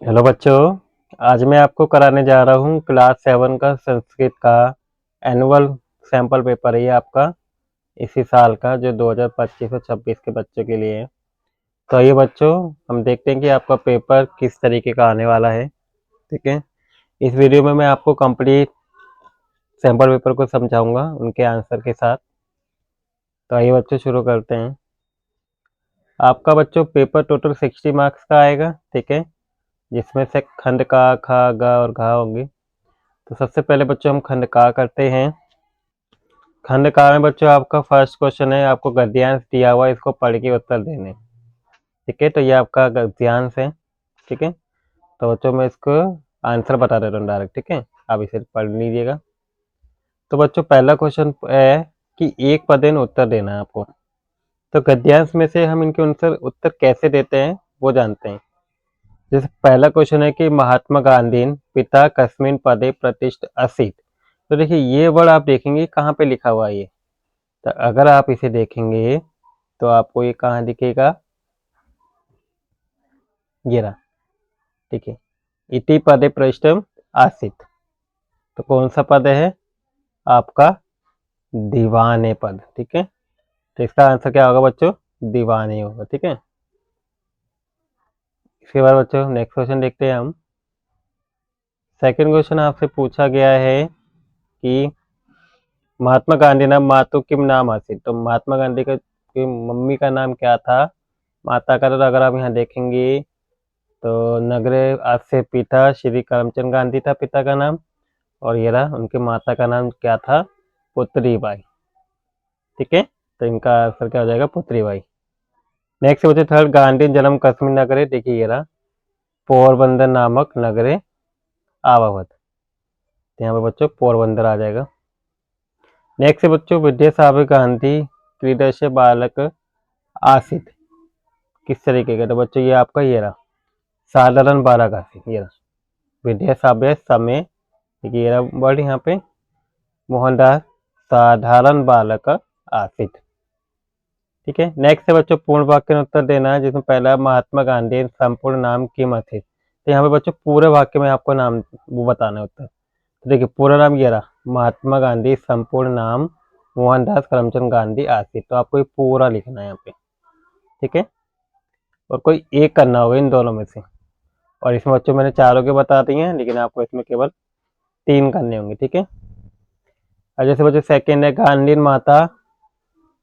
Hello बच्चों। आज मैं आपको कराने जा रहा हूँ क्लास 7 का संस्कृत का एनुअल सैम्पल पेपर है ये आपका इसी साल का जो 2025 और 26 के बच्चों के लिए है। तो ये बच्चों हम देखते हैं कि आपका पेपर किस तरीके का आने वाला है। ठीक है, इस वीडियो में मैं आपको कंप्लीट सैम्पल पेपर को समझाऊंगा उनके आंसर के साथ। तो आइए बच्चों शुरू करते हैं। आपका बच्चों पेपर टोटल 60 मार्क्स का आएगा। ठीक है, जिसमें से खंड का, खा, गा और घा होंगे। तो सबसे पहले बच्चों हम खंड का करते हैं। खंड का में बच्चों आपका फर्स्ट क्वेश्चन है, आपको गद्यांश दिया हुआ है, इसको पढ़ के उत्तर देने। ठीक है, तो ये आपका गद्यांश है। ठीक है, तो बच्चों मैं इसको आंसर बता देता हूँ डायरेक्ट। ठीक है, आप इसे पढ़ लीजिएगा। तो बच्चों पहला क्वेश्चन है कि एक पदेन उत्तर देना है आपको। तो गद्यांश में से हम इनके उत्तर उत्तर कैसे देते हैं वो जानते हैं। जैसे पहला क्वेश्चन है कि महात्मा गांधी पिता कस्मिन पदे प्रतिष्ठित असित। तो देखिए ये वर्ड आप देखेंगे कहाँ पे लिखा हुआ है ये। तो अगर आप इसे देखेंगे तो आपको ये कहाँ दिखेगा, ये रहा। ठीक है, इति पदे पृष्ठम आसित। तो कौन सा पद है आपका, दीवाने पद। ठीक है, तो इसका आंसर क्या होगा बच्चों, दीवाने होगा। ठीक है, इसके बाद बच्चों नेक्स्ट क्वेश्चन देखते हैं हम। सेकंड क्वेश्चन आपसे पूछा गया है कि महात्मा गांधी नाम मातु किम नाम आसित। तो महात्मा गांधी का की मम्मी का नाम क्या था, माता का। तो अगर आप यहाँ देखेंगे तो नगरे आज से पिता श्री करमचंद गांधी था पिता का नाम, और ये रहा उनके माता का नाम क्या था, पुतली बाई। ठीक है, तो इनका आंसर क्या हो जाएगा, पुतली बाई। नेक्स्ट बच्चे थर्ड, गांधी जन्म कश्मीर नगरे। देखिए ये रहा पोरबंदर नामक नगरे आवावत। तो यहाँ पे बच्चों पोरबंदर आ जाएगा। नेक्स्ट बच्चों विद्यासागर गांधी क्रीडश बालक आसित किस तरीके का। तो बच्चों ये आपका ये रहा साधारण बालक आसित। ये रहा विद्यासागर समय, देखिए ये रहा वर्ड यहाँ पे मोहनदास साधारण बालक आसित। ठीक है, नेक्स्ट है बच्चों पूर्ण वाक्य में उत्तर देना है, जिसमें पहला महात्मा गांधी संपूर्ण नाम किम थे। तो यहाँ पे बच्चों पूरे वाक्य में आपको नाम वो बताना है उत्तर। तो देखिए पूरा नाम ये रहा महात्मा गांधी संपूर्ण नाम मोहनदास करमचंद गांधी आसित। तो आपको ये पूरा लिखना है यहाँ पे। ठीक है, और कोई एक करना होगा इन दोनों में से। और इसमें बच्चों मैंने चारों के बता दिए हैं, लेकिन आपको इसमें केवल 3 करने होंगे। ठीक है, और जैसे बच्चों सेकेंड है गांधी माता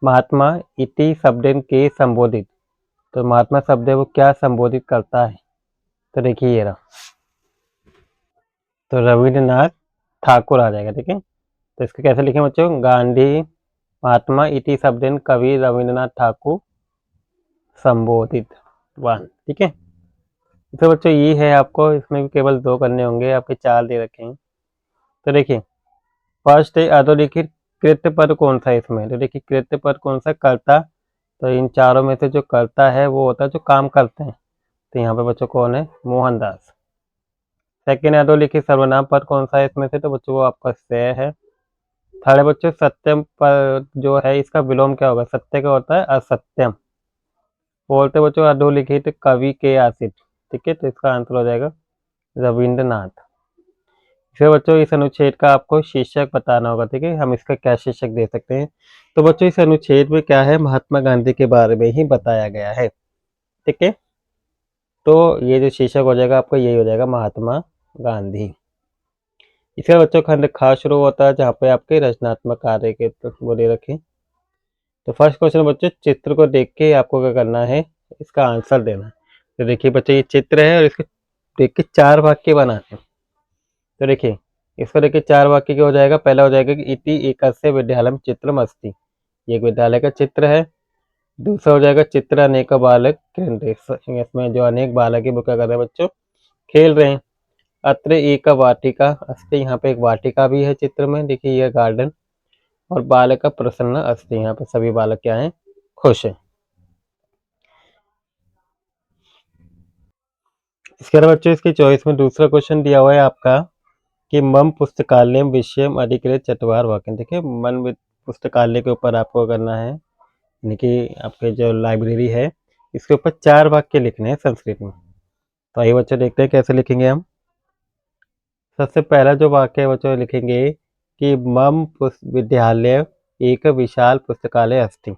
महात्मा इति शब्द के संबोधित। तो महात्मा शब्द है वो क्या संबोधित करता है। तो देखिए ये रहा, तो रविन्द्रनाथ ठाकुर आ जाएगा। ठीक है, तो इसको कैसे लिखें बच्चों, गांधी महात्मा इति शब्द कवि रविन्द्रनाथ ठाकुर संबोधित वन। ठीक है, तो बच्चों ये है आपको इसमें भी केवल 2 करने होंगे, आपके 4 दे रखे हैं। तो देखिए फर्स्ट है अधोलिखित कृत्य पद कौन सा है इसमें। तो देखिए कृत्य पद कौन सा, कर्ता। तो इन चारों में से जो करता है वो होता है जो काम करते हैं। तो यहाँ पे बच्चों कौन है, मोहनदास। सेकेंड अधोलिखित सर्वनाम पद कौन सा है इसमें से। तो बच्चों वो आपका से है। थर्ड बच्चों सत्यम पद जो है इसका विलोम क्या होगा, सत्य का होता है असत्यम। बोलते बच्चों अधोलिखित कवि के आसित। ठीक है, तो इसका आंसर हो जाएगा रविंद्रनाथ। फिर बच्चों इस अनुच्छेद का आपको शीर्षक बताना होगा। ठीक है, हम इसका क्या शीर्षक दे सकते हैं। तो बच्चों इस अनुच्छेद में क्या है, महात्मा गांधी के बारे में ही बताया गया है। ठीक है, तो ये जो शीर्षक हो जाएगा आपका यही हो जाएगा महात्मा गांधी। इसका बच्चों खंड खा शुरू होता है जहाँ पे आपके रचनात्मक कार्य के वो दे रखे। तो फर्स्ट क्वेश्चन बच्चों चित्र को देख के आपको क्या करना है, इसका आंसर देना है। तो देखिए बच्चों ये चित्र है और इसके देख के 4 वाक्य बनाने हैं। तो देखिए इसको देखिए 4 वाक्य क्या हो जाएगा। पहला हो जाएगा कि इति एकस्य विद्यालय चित्रम अस्ति, ये एक विद्यालय का चित्र है। दूसरा हो जाएगा चित्र अनेक बालक क्रीडन्ते, इसमें जो अनेक बालक है वो क्या कर रहे हैं बच्चों, खेल रहे हैं। अत्र एक वाटिका अस्ति, यहाँ पे एक वाटिका भी है चित्र में, देखिए यह गार्डन। और बालक का प्रसन्न अस्ति, यहाँ पे सभी बालक क्या हैं, खुश हैं। इसके अलावा बच्चों इसकी चॉइस में दूसरा क्वेश्चन दिया हुआ है आपका कि मम पुस्तकालय विषय अधिकृत चतवार वाक्य। देखिए मन पुस्तकालय के ऊपर आपको करना है, यानी कि आपके जो लाइब्रेरी है इसके ऊपर 4 वाक्य लिखने हैं संस्कृत में। तो आइए बच्चों देखते हैं कैसे लिखेंगे हम। सबसे पहला जो वाक्य है बच्चों लिखेंगे कि मम विद्यालय एक विशाल पुस्तकालय अस्ति।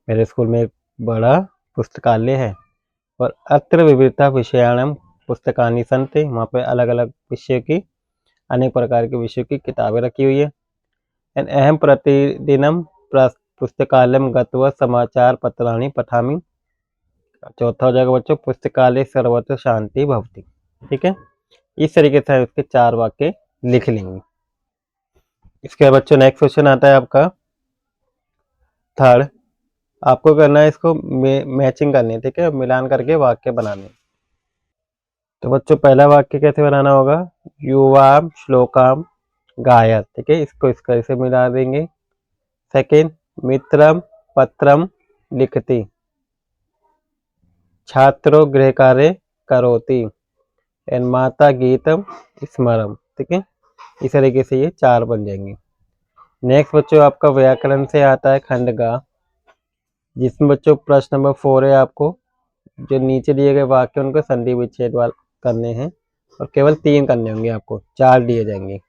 मेरे स्कूल में एक बड़ा पुस्तकालय है। और अत्र विविधता विषयाणाम पुस्तकानि सन्ति, वहाँ पे अलग अलग विषय की, अनेक प्रकार के विषयों की किताबें रखी हुई है। एंड अहम प्रतिदिनम पुस्तकालयम गत्वा समाचार पत्राणि पठामि। चौथा हो जाएगा बच्चों पुस्तकालय सर्वत्र शांति भवति। ठीक है, इस तरीके से उसके 4 वाक्य लिख लेंगे। इसके बाद बच्चों नेक्स्ट क्वेश्चन आता है आपका थर्ड। आपको करना है इसको मैचिंग करनी है, ठीक है, मिलान करके वाक्य बनाने। तो बच्चों पहला वाक्य कैसे बनाना होगा, युवाम श्लोकाम गायत, ठीक है, इसको इसका इसे मिला देंगे। सेकेंड, मित्रम पत्रम लिखती, छात्रो गृह कार्य करोति, एंड माता गीतम स्मरम। ठीक है, इस तरीके से ये 4 बन जाएंगे। नेक्स्ट बच्चों आपका व्याकरण से आता है खंडगा, जिसमें बच्चों प्रश्न नंबर 4 है। आपको जो नीचे दिए गए वाक्य उनको संधि विच्छेद करने हैं और केवल 3 करने होंगे, आपको 4 दिए जाएंगे।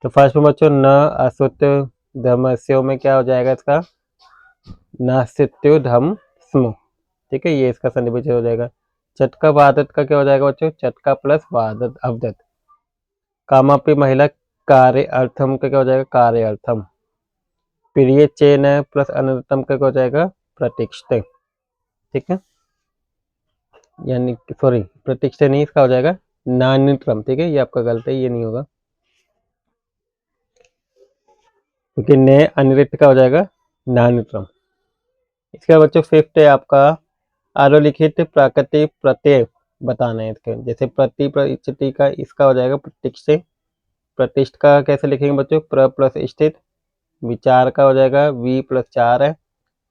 तो फर्स्ट में बच्चों न असुत धर्मस्यो में क्या हो जाएगा इसका, न सित्यो धम स्म। ठीक है, ये इसका संधि विच्छेद हो जाएगा। चटका वादत का क्या हो जाएगा बच्चों, चटका प्लस वादत अवदत। कामापी महिला कार्य अर्थम का क्या हो जाएगा, कार्य अर्थम। प्रिय चेन प्लस अनुतम का क्या हो जाएगा, प्रतीक्षते। ठीक है, यानी सॉरी प्रतीक्षते नहीं, इसका हो जाएगा नान्यतम। ठीक है, ये आपका गलत है, ये नहीं होगा, क्योंकि ने अनिरुद्ध का हो जाएगा नान्यतम। इसका बच्चों फिफ्थ है आपका अधोलिखित प्राकृतिक प्रत्यय बताना है इसके। जैसे प्रति प्रतिष्ठित का इसका हो जाएगा प्रतीक्षित। प्रतिष्ठ का कैसे लिखेंगे बच्चों, प्र प्लस स्थित। विचार का हो जाएगा वी प्लस 4 है।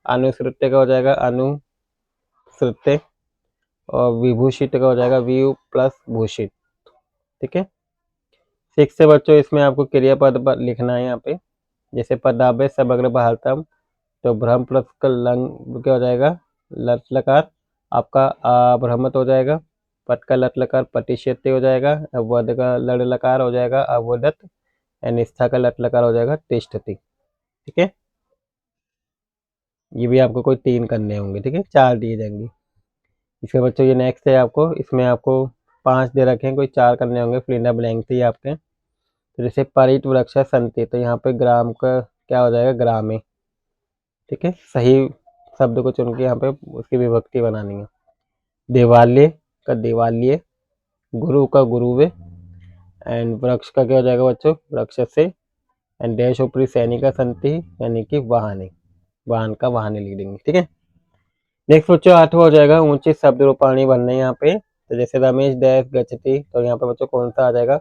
अनुश्रुत्य का हो जाएगा अनुश्रुत्य। और विभूषित का हो जाएगा वी प्लस भूषित। ठीक है, 6 से बच्चों इसमें आपको क्रियापद लिखना है यहाँ पे। जैसे पदाबे सबग्र बहालतम, तो भ्रम प्लस का लंग क्या हो जाएगा, लट लकार आपका अभ्रमत हो जाएगा। पट का लट लकार पटिष्यते हो जाएगा। अवध का लड़ लकार हो जाएगा अवोदत। एंड निष्ठा का लट लकार हो जाएगा तिष्ठति। ठीक है, ये भी आपको कोई 3 करने होंगे। ठीक है, 4 दिए जाएंगे। इसके बच्चों ये नेक्स्ट है आपको, इसमें आपको 5 दे रखे हैं, कोई 4 करने होंगे, फिल इन द ब्लैंक थी आपके। तो जैसे परित वृक्ष संति, तो यहाँ पे ग्राम का क्या हो जाएगा, ग्रामे। ठीक है, सही शब्द को चुन के यहाँ पे उसकी विभक्ति बनानी है। देवालय का देवालय, गुरु का गुरुवे। एंड वृक्ष का क्या हो जाएगा बच्चों, वृक्ष से। एंड डैश ऊपरी सैनिका संति, यानी कि वाहने, वाहन का वाहने लिख देंगे। ठीक है, नेक्स्ट बच्चों 8वां हो जाएगा ऊंची शब्द रूपाणी बनने यहाँ पे। तो जैसे रमेश डैश गच्छति, तो यहाँ पे बच्चों कौन सा आ जाएगा,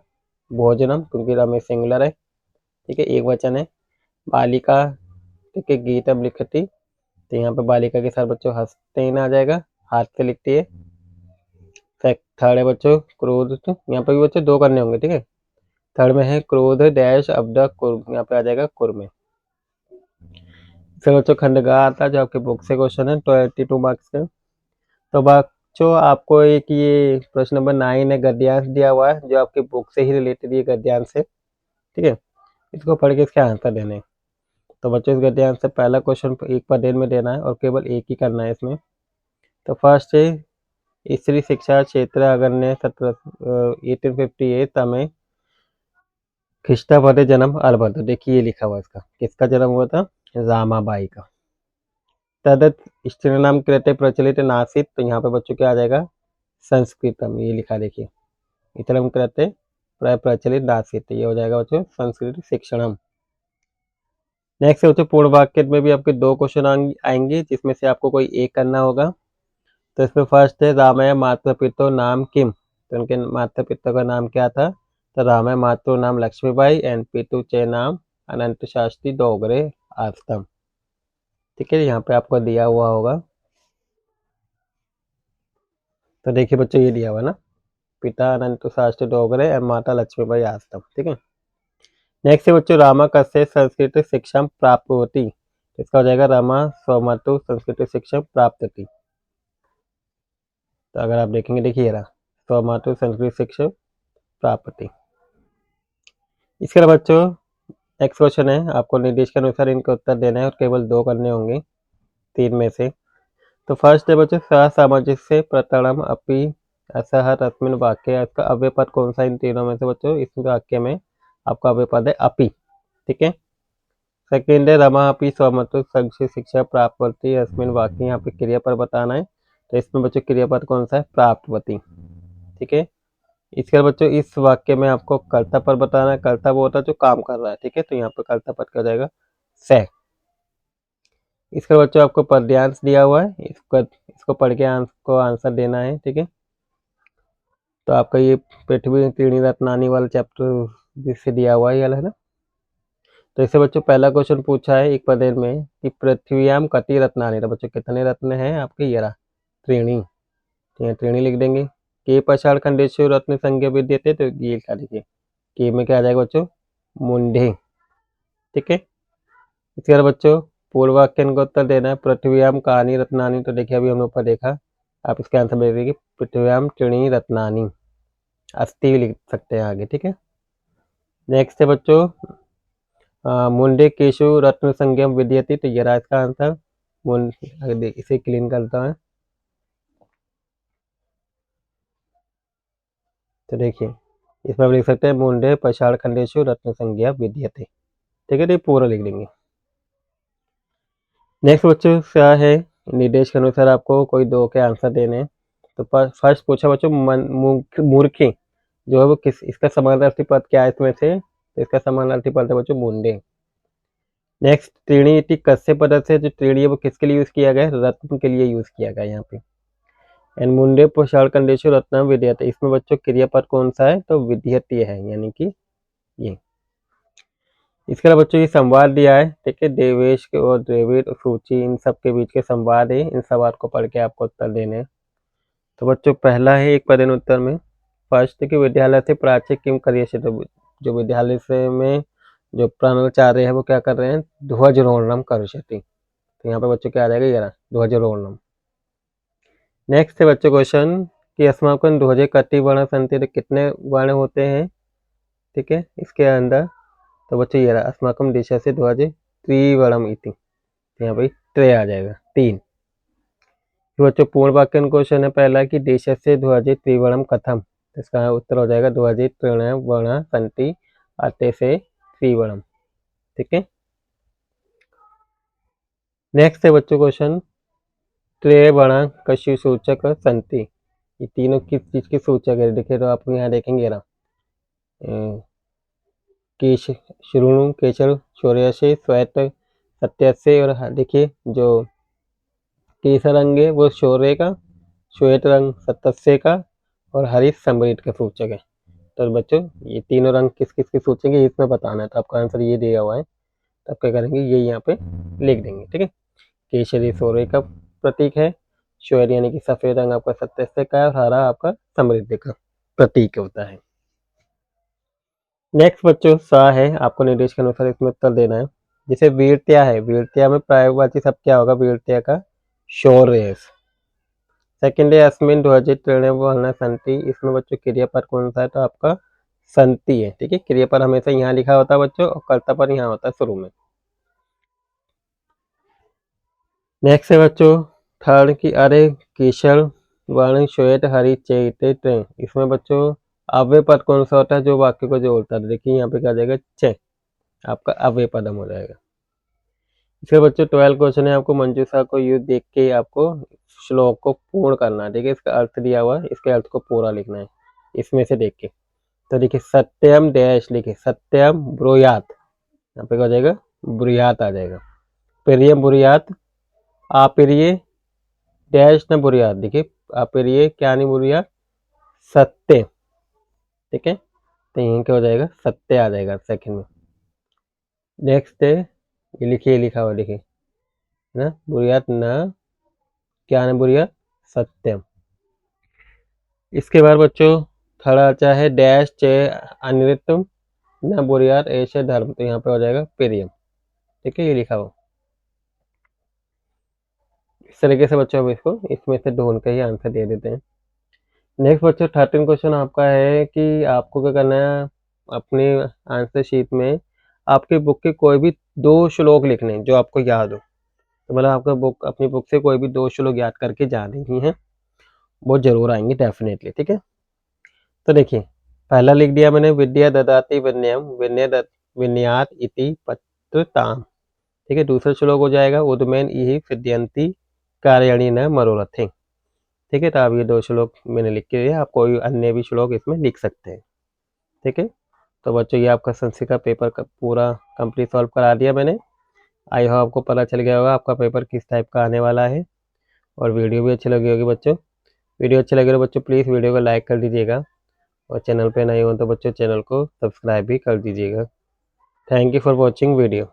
भोजनम, क्योंकि रमेश सिंगुलर है। ठीक है, एक वचन है। बालिका, ठीक है, गीतम लिखती, तो यहाँ पे बालिका के साथ बच्चों हस्तेन आ जाएगा, हाथ से लिखती है। थर्ड है बच्चों क्रोध, तो यहाँ पे भी बच्चों 2 करने होंगे। ठीक है, थर्ड में है क्रोध डैश अब्द कुर्म, यहाँ पे आ जाएगा कुर्मे। फिर बच्चों खंडगा आता है, जो आपके बुक से क्वेश्चन है 22 मार्क्स का। तो बच्चों आपको एक ये प्रश्न नंबर 9 है, गद्यांश दिया हुआ है, जो आपके बुक से ही रिलेटेड ये गद्यांश से। ठीक है, इसको पढ़ के इसके आंसर देने हैं। तो बच्चों इस गद्यांश से पहला क्वेश्चन एक पदेन में देना है और केवल एक ही करना है इसमें। तो फर्स्ट है स्त्री शिक्षा क्षेत्र अगण्य 1858 में ख्रिस्टापदे जन्म अलबर्ट। देखिए ये लिखा हुआ इसका, किसका जन्म हुआ था, रामाबाई का। तदत स्त्रीणाम कृते प्रचलित नासित, तो यहाँ पे बच्चों क्या आ जाएगा, संस्कृतम, ये लिखा देखिए। इतरम कृते प्रचलित नासित, ये हो जाएगा बच्चों संस्कृत शिक्षणम। नेक्स्ट बच्चों पूर्ण वाक्य में भी आपके 2 क्वेश्चन आएंगे, जिसमें से आपको कोई एक करना होगा। तो इसमें फर्स्ट है रामाय माता पिता नाम किम, तो उनके माता पिता का नाम क्या था। तो रामाय मातृ नाम लक्ष्मीबाई एंड पितु चे नाम अनंत शास्त्री डोगरे आस्तम। ठीक है, यहाँ पे आपको दिया हुआ होगा। तो देखिए बच्चों ये दिया हुआ ना, पिता अनंत शास्त्री डोगरे एवं माता लक्ष्मीबाई आस्तम। ठीक है, नेक्स्ट है बच्चों रामा कस्य संस्कृत शिक्षा प्राप्त होती, इसका हो जाएगा रामा स्वमतु संस्कृत शिक्षा प्राप्त होती। तो अगर आप देखेंगे, देखिए रहा स्वमातु संस्कृत शिक्षा प्राप्ति। इसके अलावा बच्चों नेक्स्ट क्वेश्चन है, आपको निर्देश के अनुसार इनका उत्तर देना है और केवल 2 करने होंगे 3 में से। तो फर्स्ट है बच्चों, सहसामंजस्य प्रतरणम अपि असह तस्मिन् वाक्य, इसका अव्यय पद कौन सा इन तीनों में से बच्चों? इस वाक्य में आपका अव्यय पद है अपि, ठीक है। सेकेंड है रमा अपि स्वमातु संस्कृत शिक्षा प्राप्तवती, अस्मिन् वाक्य, यहाँ पे क्रियापद बताना है, तो इसमें बच्चों क्रियापद कौन सा है? प्राप्तवती, ठीक है। इसके बाद बच्चों इस वाक्य में आपको कर्ता पद बताना है, कर्ता वो होता है जो काम कर रहा है, ठीक है, तो यहाँ पे कर्ता पद क्या हो जाएगा? से। इसके बाद बच्चों आपको पद्यांश दिया हुआ है, इसको पढ़ के आपको आंसर देना है, ठीक है। तो आपका ये पृथ्वी त्रीणि रत्नानि वाला चैप्टर जिससे दिया हुआ है, है ना। तो इससे बच्चों पहला क्वेश्चन पूछा है एक पद में कि पृथ्व्याम कति रत्नानि, तो बच्चों कितने रत्न हैं आपके? ये त्रीणि, तो यहाँ त्रीणि लिख देंगे। के पछाड़ खंडेशु रत्न संज्ञा विद्यते, तो ये लिखा दीजिए, के में क्या आ जाएगा बच्चों? मुंडे, ठीक है। इसके बाद बच्चों पूर्व वाक्य का उत्तर देना है, पृथ्व्याम कानि रत्नानि, तो देखिए अभी हम लोग ऊपर देखा, आप इसके आंसर दे दीजिए पृथ्व्याम त्रीणि रत्नानि, अस्थि लिख सकते हैं आगे, ठीक है। नेक्स्ट है बच्चों मुंडे केशु रत्न संज्ञम विद्यते, तो ये रहा इसका आंसर। इसे क्लीन करता है, तो देखिए इसमें आप लिख सकते हैं मुंडे पछाड़ खंडेशु रत्न संज्ञा विद्यते, ठीक है, तो ये पूरा लिख देंगे। नेक्स्ट बच्चों क्या है, निर्देश के अनुसार आपको कोई 2 के आंसर देने हैं। तो फर्स्ट पूछा बच्चों मूर्खी जो है वो किस, इसका समानार्थी पद क्या है इसमें से? तो इसका समानार्थी पद है बच्चों मुंडे। नेक्स्ट त्रीणी इति कस्य पद से, जो त्रीणी है वो किसके लिए यूज किया गया? रत्न के लिए यूज किया गया यहाँ पे। एंड मुंडे पुषाण कंडेशु रत्न विद्यते, इसमें बच्चों क्रियापद कौन सा है? तो विद्यते है, यानी कि ये। इसके अलावा बच्चों ये संवाद दिया है, ठीक है, देवेश के और द्रविड़ सूची इन सब के बीच के संवाद है, इन संवाद को पढ़ के आपको उत्तर देने हैं। तो बच्चों पहला है एक पद उत्तर में, फर्स्ट कि विद्यालय से प्राच्य किम करियसे, तो जो विद्यालय से में जो प्राचार्य है वो क्या कर रहे हैं? ध्वजारोहणम करिष्यति, तो यहाँ पे बच्चों क्या आ जाएगा? ये ध्वजारोहणम। नेक्स्ट है बच्चों क्वेश्चन कि अस्माकं ध्वजे कति वर्ण संति, तो कितने वर्ण होते हैं, ठीक है, इसके अंदर? तो बच्चों ये रहा अस्माकं देशस्य ध्वजे त्रिवर्णम इति, तो यहाँ पे त्रे आ जाएगा, 3। तो बच्चों पूर्ण वाक्य क्वेश्चन है पहला कि देशस्य ध्वजे त्रिवर्णम कथम, तो इसका उत्तर हो जाएगा ध्वजे त्रिण वर्ण संति अते से त्रिवर्णम, ठीक है। नेक्स्ट है बच्चों क्वेश्चन त्रिवर्ण कशु सूचक संति, ये तीनों किस चीज के सूचक है? देखिए तो आप यहाँ देखेंगे ना, केश श्रुणु केशर शौर्य से श्वेत सत्य से, और देखिए जो केसर रंग है वो शौर्य का, श्वेत रंग सत्य का, और हरित समृद्ध का सूचक है। तो बच्चों ये तीनों रंग किस किस के सूचक है इसमें बताना है, तो आपका आंसर ये दिया हुआ है, तो आप क्या करेंगे ये यहाँ पे लिख देंगे, ठीक है। केसरी शौर्य का प्रतीक है, श्वेत यानी कि सफेद रंग आपका सत्य का है, और हरा आपका समृद्धि का प्रतीक होता है। नेक्स्ट बच्चों सा है, आपको निर्देश के अनुसार इसमें उत्तर देना है। जैसे वीरत्या है, वीरत्या में प्रायवाची सब क्या होगा? वीरत्या का शौर्य। सेकेंड है अस्मिन ध्वजे त्रिणे वर्ण संति, इसमें बच्चों क्रियापद कौन सा है? तो आपका संति है, ठीक है। क्रियापद हमेशा यहाँ लिखा होता है बच्चों, और कर्ता पद यहाँ होता है शुरू में। नेक्स्ट है बच्चों थर्ड की अरे केशर वर्ण श्वेत हरि चैते टे, इसमें बच्चों अव्यय पद कौन सा होता है जो वाक्य को जोड़ता है? देखिए यहाँ पे क्या जाएगा? चे, आपका अव्यय पदम हो जाएगा। इसके बच्चों 12 क्वेश्चन है, आपको मंजूषा को युद्ध देख के आपको श्लोक को पूर्ण करना है, देखिए इसका अर्थ दिया हुआ है, इसके अर्थ को पूरा लिखना है इसमें से देख के। तो देखिए सत्यम डैश लिखे, सत्यम ब्रूयात, यहाँ पे क्या हो जाएगा? ब्रूयात आ जाएगा। प्रियम ब्रूयात अप्रिय डैश न ब्रूयात, देखिए अप्रिय क्या नहीं ब्रूयात? सत्य, ठीक है, तो यहीं क्या हो जाएगा? सत्य आ जाएगा सेकंड में। नेक्स्ट है ये लिखिए, लिखा हुआ देखिए ना, बुरियात न क्या न बुरियात? सत्यम। इसके बाद बच्चों थर्ड आता है डैश चे अनृतम न बुरियात ऐसे धर्म, तो यहाँ पे हो जाएगा प्रियम, ठीक है, ये लिखा हुआ। इस तरीके से बच्चों अब इसको इसमें से ढूंढ के ही आंसर दे देते हैं। नेक्स्ट बच्चों 13 क्वेश्चन आपका है कि आपको क्या करना है, अपने आंसर शीट में आपके बुक के कोई भी 2 श्लोक लिखने हैं जो आपको याद हो। तो मतलब आपका बुक अपनी बुक से कोई भी 2 श्लोक याद करके जाने ही हैं, वो ज़रूर आएँगे डेफ़िनेटली, ठीक है? तो देखिए, पहला लिख दिया मैंने विद्या ददाति विनयम विनयात इति पत्रताम, ठीक है? दूसरा श्लोक हो जाएगा उद्मैन इहि सिद्ध्यन्ति कार्याणि न मनोरथे, ठीक है? तो अब ये 2 श्लोक मैंने लिख के दिए, आप कोई अन्य भी श्लोक इसमें लिख सकते हैं, ठीक है? तो बच्चों ये आपका संस्कृत का पेपर का पूरा कंप्लीट सॉल्व करा दिया मैंने। आई होप आपको पता चल गया होगा आपका पेपर किस टाइप का आने वाला है, और वीडियो भी अच्छी लगी होगी बच्चों। वीडियो अच्छी लगी तो बच्चों प्लीज़ वीडियो को लाइक कर दीजिएगा, और चैनल पे नए हो तो बच्चों चैनल को सब्सक्राइब भी कर दीजिएगा। Thank you for watching video.